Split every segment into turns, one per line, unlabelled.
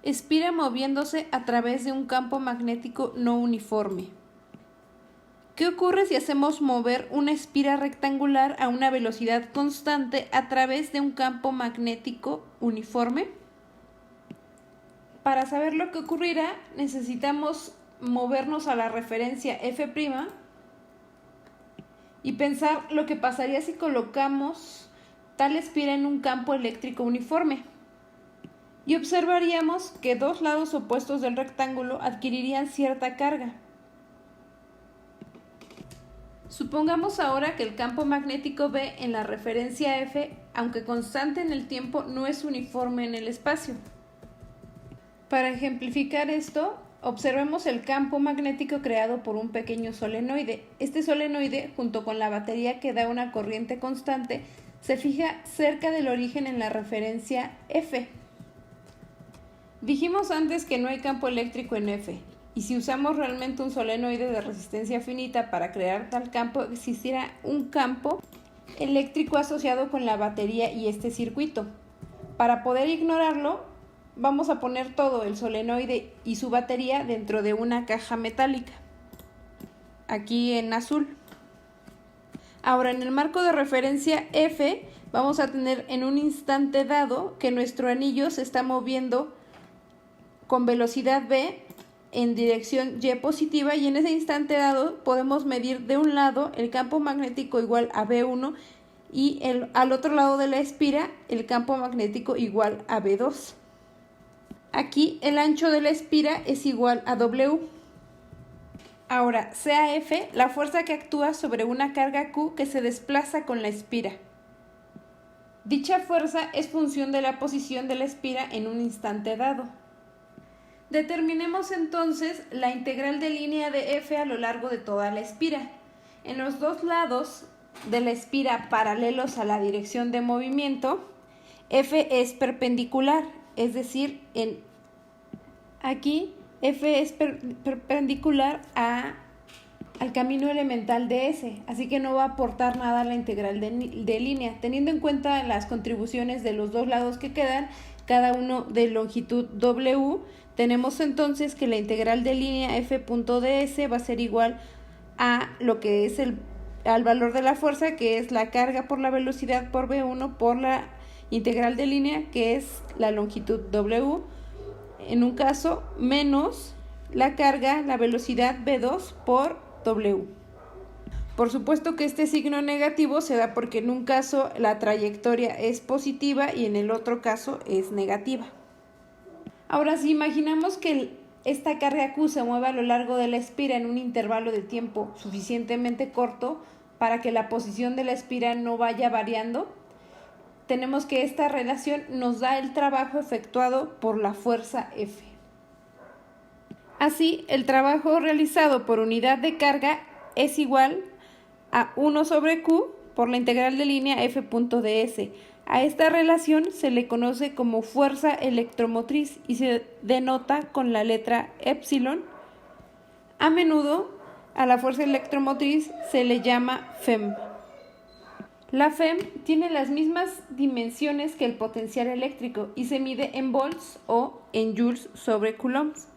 Espira moviéndose a través de un campo magnético no uniforme. ¿Qué ocurre si hacemos mover una espira rectangular a una velocidad constante a través de un campo magnético uniforme? Para saber lo que ocurrirá, necesitamos movernos a la referencia F' y pensar lo que pasaría si colocamos tal espira en un campo eléctrico uniforme. Y observaríamos que dos lados opuestos del rectángulo adquirirían cierta carga. Supongamos ahora que el campo magnético B en la referencia F, aunque constante en el tiempo, no es uniforme en el espacio. Para ejemplificar esto, observemos el campo magnético creado por un pequeño solenoide. Este solenoide, junto con la batería que da una corriente constante, se fija cerca del origen en la referencia F. Dijimos antes que no hay campo eléctrico en F, y si usamos realmente un solenoide de resistencia finita para crear tal campo, existirá un campo eléctrico asociado con la batería y este circuito. Para poder ignorarlo, vamos a poner todo el solenoide y su batería dentro de una caja metálica, aquí en azul. Ahora, en el marco de referencia F, vamos a tener en un instante dado que nuestro anillo se está moviendo con velocidad v en dirección y positiva, y en ese instante dado podemos medir de un lado el campo magnético igual a V1 y al otro lado de la espira el campo magnético igual a V2. Aquí el ancho de la espira es igual a W. Ahora, CAF, la fuerza que actúa sobre una carga Q que se desplaza con la espira. Dicha fuerza es función de la posición de la espira en un instante dado. Determinemos entonces la integral de línea de F a lo largo de toda la espira. En los dos lados de la espira paralelos a la dirección de movimiento, F es perpendicular, es decir, aquí F es perpendicular al camino elemental de S, así que no va a aportar nada a la integral de línea. Teniendo en cuenta las contribuciones de los dos lados que quedan, cada uno de longitud W, tenemos entonces que la integral de línea F.ds va a ser igual a lo que es al valor de la fuerza, que es la carga por la velocidad por V1 por la integral de línea, que es la longitud W, en un caso, menos la carga, la velocidad V2 por W. Por supuesto que este signo negativo se da porque en un caso la trayectoria es positiva y en el otro caso es negativa. Ahora, si imaginamos que esta carga Q se mueve a lo largo de la espira en un intervalo de tiempo suficientemente corto para que la posición de la espira no vaya variando, tenemos que esta relación nos da el trabajo efectuado por la fuerza F. Así, el trabajo realizado por unidad de carga es igual a 1 sobre Q por la integral de línea F.ds. A esta relación se le conoce como fuerza electromotriz y se denota con la letra epsilon. A menudo a la fuerza electromotriz se le llama Fem. La Fem tiene las mismas dimensiones que el potencial eléctrico y se mide en volts o en joules sobre coulombs.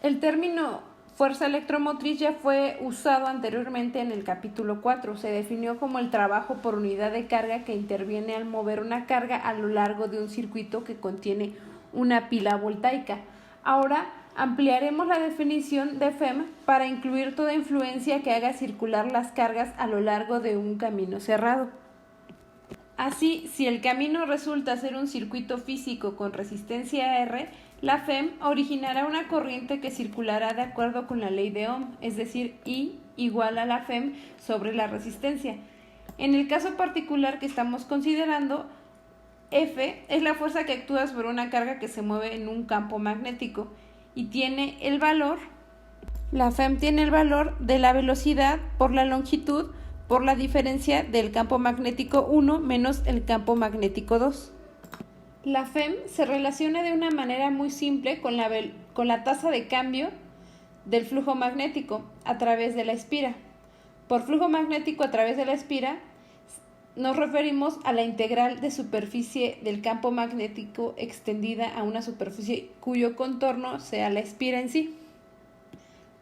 El término fuerza electromotriz ya fue usado anteriormente en el capítulo 4. Se definió como el trabajo por unidad de carga que interviene al mover una carga a lo largo de un circuito que contiene una pila voltaica. Ahora ampliaremos la definición de Fem para incluir toda influencia que haga circular las cargas a lo largo de un camino cerrado. Así, si el camino resulta ser un circuito físico con resistencia R, la Fem originará una corriente que circulará de acuerdo con la ley de Ohm, es decir, I igual a la Fem sobre la resistencia. En el caso particular que estamos considerando, F es la fuerza que actúa sobre una carga que se mueve en un campo magnético y tiene el valor, la Fem tiene el valor de la velocidad por la longitud por la diferencia del campo magnético 1 menos el campo magnético 2. La Fem se relaciona de una manera muy simple con la tasa de cambio del flujo magnético a través de la espira. Por flujo magnético a través de la espira nos referimos a la integral de superficie del campo magnético extendida a una superficie cuyo contorno sea la espira en sí.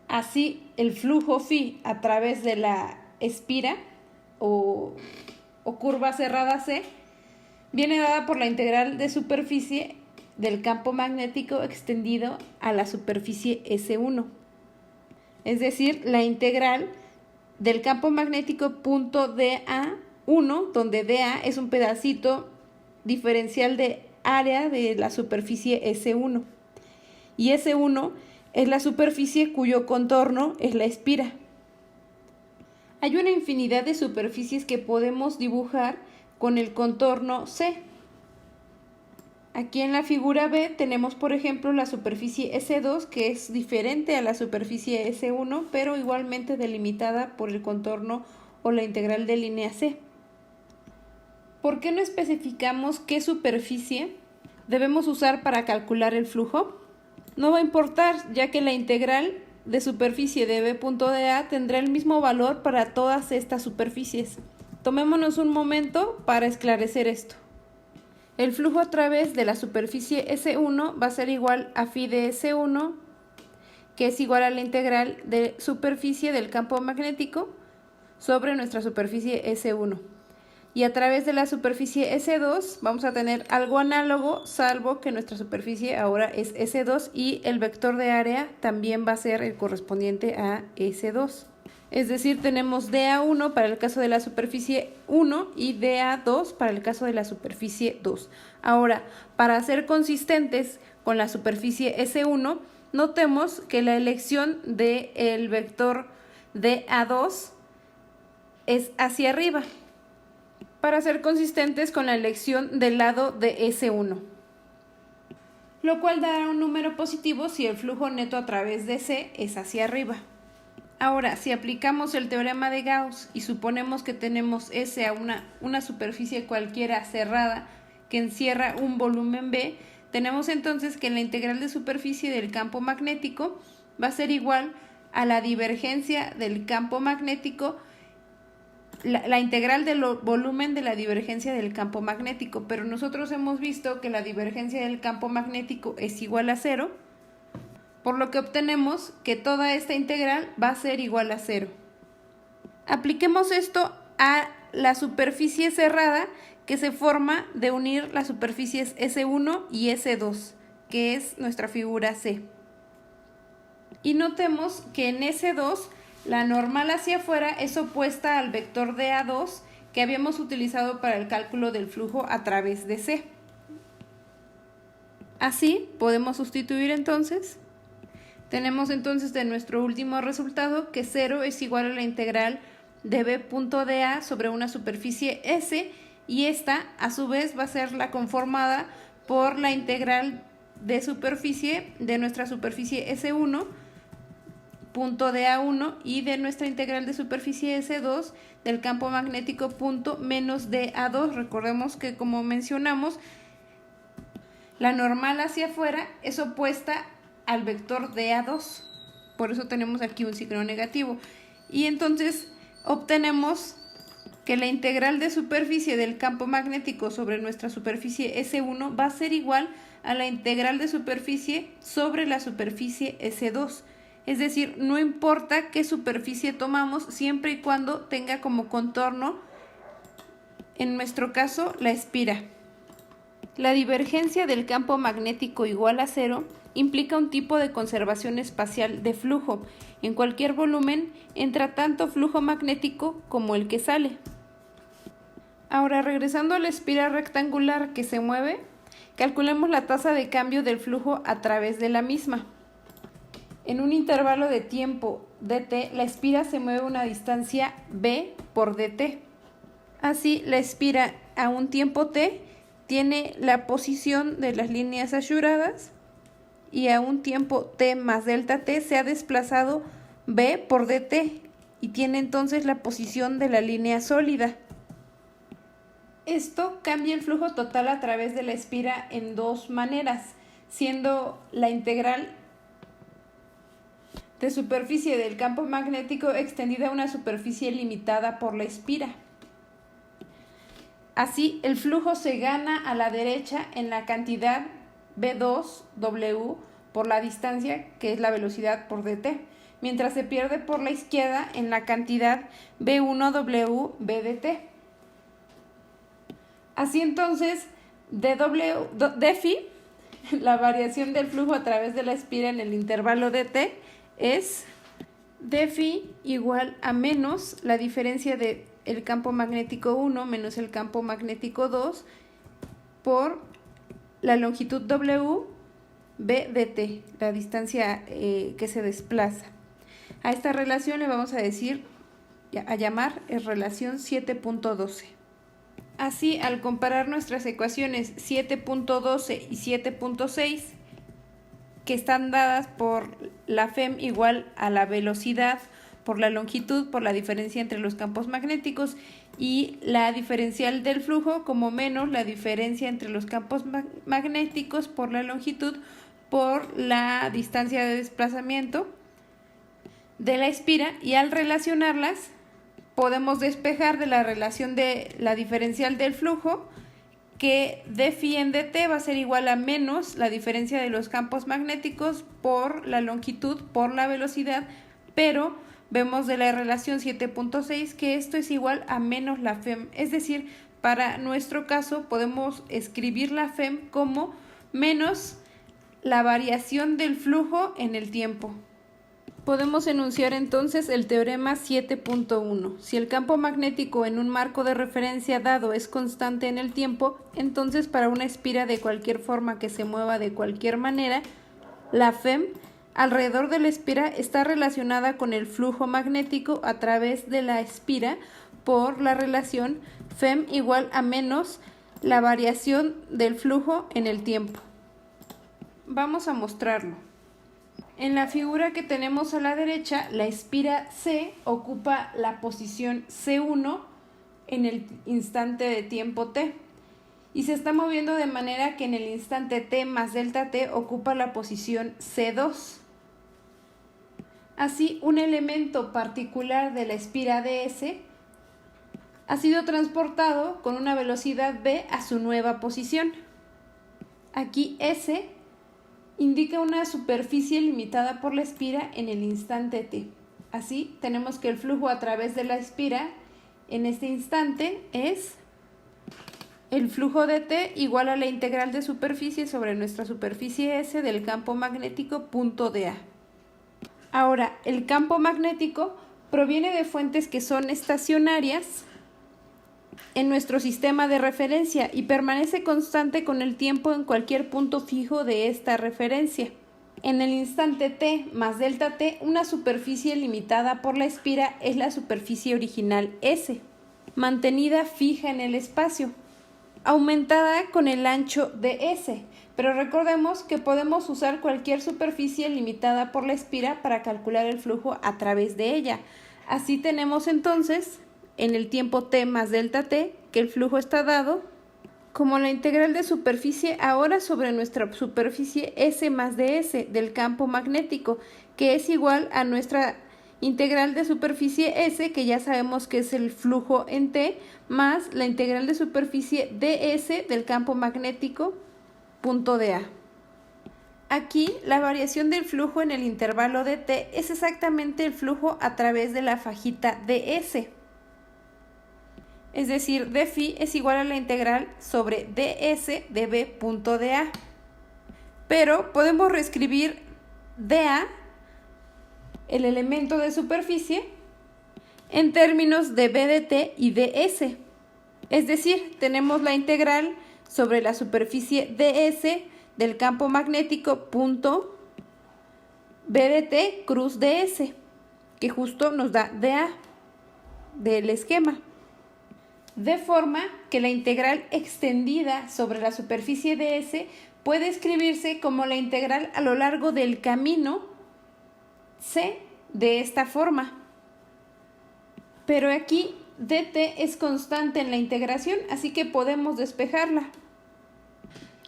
Así, el flujo φ a través de la espira o curva cerrada C viene dada por la integral de superficie del campo magnético extendido a la superficie S1. Es decir, la integral del campo magnético punto DA1, donde DA es un pedacito diferencial de área de la superficie S1. Y S1 es la superficie cuyo contorno es la espira. Hay una infinidad de superficies que podemos dibujar con el contorno C. Aquí en la figura B tenemos, por ejemplo, la superficie S2, que es diferente a la superficie S1, pero igualmente delimitada por el contorno o la integral de línea C. ¿Por qué no especificamos qué superficie debemos usar para calcular el flujo? No va a importar, ya que la integral de superficie de B punto de A tendrá el mismo valor para todas estas superficies. Tomémonos un momento para esclarecer esto. El flujo a través de la superficie S1 va a ser igual a φ de S1, que es igual a la integral de superficie del campo magnético sobre nuestra superficie S1. Y a través de la superficie S2 vamos a tener algo análogo, salvo que nuestra superficie ahora es S2 y el vector de área también va a ser el correspondiente a S2. Es decir, tenemos DA1 para el caso de la superficie 1 y DA2 para el caso de la superficie 2. Ahora, para ser consistentes con la superficie S1, notemos que la elección del vector DA2 es hacia arriba, para ser consistentes con la elección del lado de S1, lo cual dará un número positivo si el flujo neto a través de C es hacia arriba. Ahora, si aplicamos el teorema de Gauss y suponemos que tenemos S a una superficie cualquiera cerrada que encierra un volumen B, tenemos entonces que la integral de superficie del campo magnético va a ser igual a la divergencia del campo magnético, la integral del volumen de la divergencia del campo magnético, pero nosotros hemos visto que la divergencia del campo magnético es igual a 0, por lo que obtenemos que toda esta integral va a ser igual a 0. Apliquemos esto a la superficie cerrada que se forma de unir las superficies S1 y S2, que es nuestra figura C. Y notemos que en S2 la normal hacia afuera es opuesta al vector DA2 que habíamos utilizado para el cálculo del flujo a través de C. Así podemos sustituir entonces. Tenemos entonces de nuestro último resultado que 0 es igual a la integral de B punto de A sobre una superficie S, y esta a su vez va a ser la conformada por la integral de superficie de nuestra superficie S1 punto de A1 y de nuestra integral de superficie S2 del campo magnético punto menos de A2. Recordemos que, como mencionamos, la normal hacia afuera es opuesta al vector DA2, por eso tenemos aquí un signo negativo, y entonces obtenemos que la integral de superficie del campo magnético sobre nuestra superficie S1 va a ser igual a la integral de superficie sobre la superficie S2. Es decir, no importa qué superficie tomamos, siempre y cuando tenga como contorno, en nuestro caso, la espira. La divergencia del campo magnético igual a 0 implica un tipo de conservación espacial de flujo. En cualquier volumen entra tanto flujo magnético como el que sale. Ahora, regresando a la espira rectangular que se mueve, calculemos la tasa de cambio del flujo a través de la misma. En un intervalo de tiempo dt, la espira se mueve una distancia b por dt. Así, la espira a un tiempo t tiene la posición de las líneas ashuradas, y a un tiempo t más delta t se ha desplazado b por dt y tiene entonces la posición de la línea sólida. Esto cambia el flujo total a través de la espira en dos maneras, siendo la integral de superficie del campo magnético extendida a una superficie limitada por la espira. Así, el flujo se gana a la derecha en la cantidad V2W por la distancia, que es la velocidad por dt, mientras se pierde por la izquierda en la cantidad V1W bdt. Así entonces, dφ, la variación del flujo a través de la espira en el intervalo dt, es dφ igual a menos la diferencia de el campo magnético 1 menos el campo magnético 2 por la longitud W b dt, la distancia que se desplaza. A esta relación le vamos a llamar relación 7.12. Así, al comparar nuestras ecuaciones 7.12 y 7.6, que están dadas por la FEM igual a la velocidad por la longitud por la diferencia entre los campos magnéticos, y la diferencial del flujo como menos la diferencia entre los campos magnéticos por la longitud por la distancia de desplazamiento de la espira, y al relacionarlas podemos despejar de la relación de la diferencial del flujo que dφ en dt va a ser igual a menos la diferencia de los campos magnéticos por la longitud por la velocidad, pero vemos de la relación 7.6 que esto es igual a menos la FEM, es decir, para nuestro caso podemos escribir la FEM como menos la variación del flujo en el tiempo. Podemos enunciar entonces el teorema 7.1. Si el campo magnético en un marco de referencia dado es constante en el tiempo, entonces para una espira de cualquier forma que se mueva de cualquier manera, la FEM alrededor de la espira está relacionada con el flujo magnético a través de la espira por la relación FEM igual a menos la variación del flujo en el tiempo. Vamos a mostrarlo. En la figura que tenemos a la derecha, la espira C ocupa la posición C1 en el instante de tiempo t y se está moviendo de manera que en el instante t más delta t ocupa la posición C2. Así, un elemento particular de la espira ds ha sido transportado con una velocidad v a su nueva posición. Aquí S indica una superficie limitada por la espira en el instante t. Así, tenemos que el flujo a través de la espira en este instante es el flujo de t igual a la integral de superficie sobre nuestra superficie S del campo magnético punto dA. Ahora, el campo magnético proviene de fuentes que son estacionarias en nuestro sistema de referencia y permanece constante con el tiempo en cualquier punto fijo de esta referencia. En el instante t más delta t, una superficie limitada por la espira es la superficie original S, mantenida fija en el espacio, aumentada con el ancho de S, pero recordemos que podemos usar cualquier superficie limitada por la espira para calcular el flujo a través de ella. Así tenemos entonces en el tiempo t más delta t que el flujo está dado como la integral de superficie ahora sobre nuestra superficie S más ds del campo magnético, que es igual a nuestra integral de superficie S, que ya sabemos que es el flujo en t, más la integral de superficie ds del campo magnético punto dA. Aquí la variación del flujo en el intervalo de t es exactamente el flujo a través de la fajita ds. Es decir, dφ es igual a la integral sobre ds de b punto dA. Pero podemos reescribir dA, el elemento de superficie, en términos de b de t y ds. Es decir, tenemos la integral sobre la superficie ds del campo magnético punto b de t cruz ds, que justo nos da dA del esquema. De forma que la integral extendida sobre la superficie ds puede escribirse como la integral a lo largo del camino C de esta forma. Pero aquí dt es constante en la integración, así que podemos despejarla.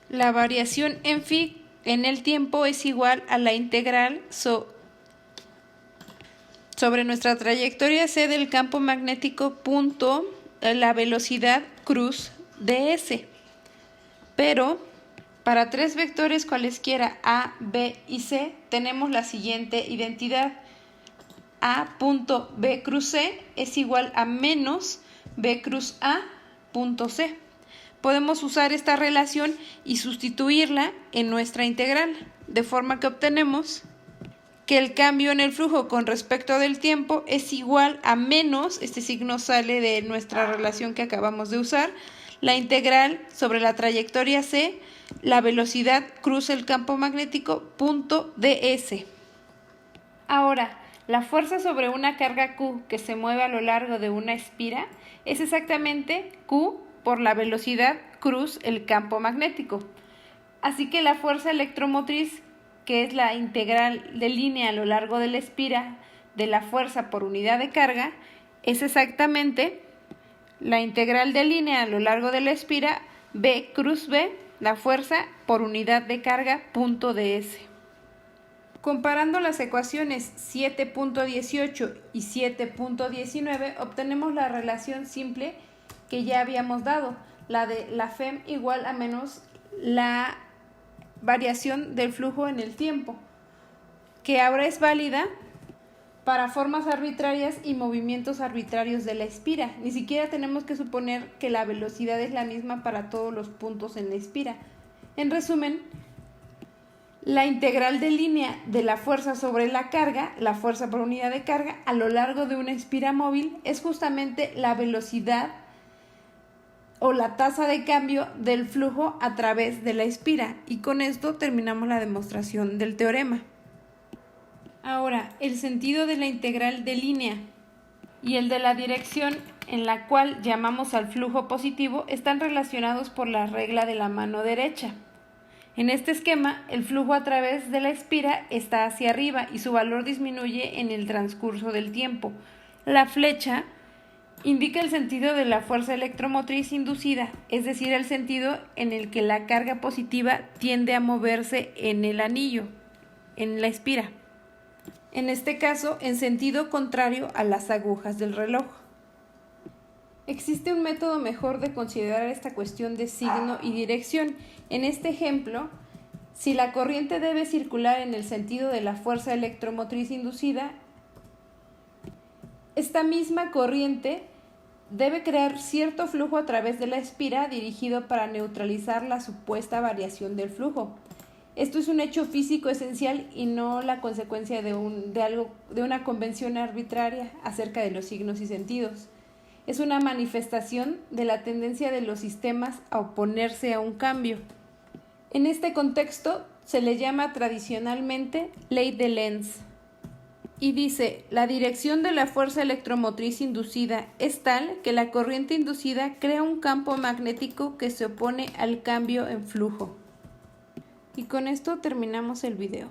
La variación en φ en el tiempo es igual a la integral sobre nuestra trayectoria C del campo magnético punto la velocidad cruz ds. Pero para tres vectores cualesquiera a, b y c tenemos la siguiente identidad. A punto b cruz c es igual a menos b cruz a punto c. Podemos usar esta relación y sustituirla en nuestra integral, de forma que obtenemos que el cambio en el flujo con respecto del tiempo es igual a menos, este signo sale de nuestra relación que acabamos de usar, la integral sobre la trayectoria c, la velocidad cruza el campo magnético punto ds. Ahora, la fuerza sobre una carga Q que se mueve a lo largo de una espira es exactamente Q por la velocidad cruz el campo magnético. Así que la fuerza electromotriz, que es la integral de línea a lo largo de la espira de la fuerza por unidad de carga, es exactamente la integral de línea a lo largo de la espira B cruz B, la fuerza por unidad de carga punto ds. Comparando las ecuaciones 7.18 y 7.19 obtenemos la relación simple que ya habíamos dado, la de la FEM igual a menos la variación del flujo en el tiempo, que ahora es válida para formas arbitrarias y movimientos arbitrarios de la espira. Ni siquiera tenemos que suponer que la velocidad es la misma para todos los puntos en la espira. En resumen, la integral de línea de la fuerza sobre la carga, la fuerza por unidad de carga, a lo largo de una espira móvil es justamente la velocidad o la tasa de cambio del flujo a través de la espira. Y con esto terminamos la demostración del teorema. Ahora, el sentido de la integral de línea y el de la dirección en la cual llamamos al flujo positivo están relacionados por la regla de la mano derecha. En este esquema, el flujo a través de la espira está hacia arriba y su valor disminuye en el transcurso del tiempo. La flecha indica el sentido de la fuerza electromotriz inducida, es decir, el sentido en el que la carga positiva tiende a moverse en el anillo, en la espira. En este caso, en sentido contrario a las agujas del reloj. Existe un método mejor de considerar esta cuestión de signo y dirección. En este ejemplo, si la corriente debe circular en el sentido de la fuerza electromotriz inducida, esta misma corriente debe crear cierto flujo a través de la espira dirigido para neutralizar la supuesta variación del flujo. Esto es un hecho físico esencial y no la consecuencia de una convención arbitraria acerca de los signos y sentidos. Es una manifestación de la tendencia de los sistemas a oponerse a un cambio. En este contexto se le llama tradicionalmente ley de Lenz. Y dice, la dirección de la fuerza electromotriz inducida es tal que la corriente inducida crea un campo magnético que se opone al cambio en flujo. Y con esto terminamos el video.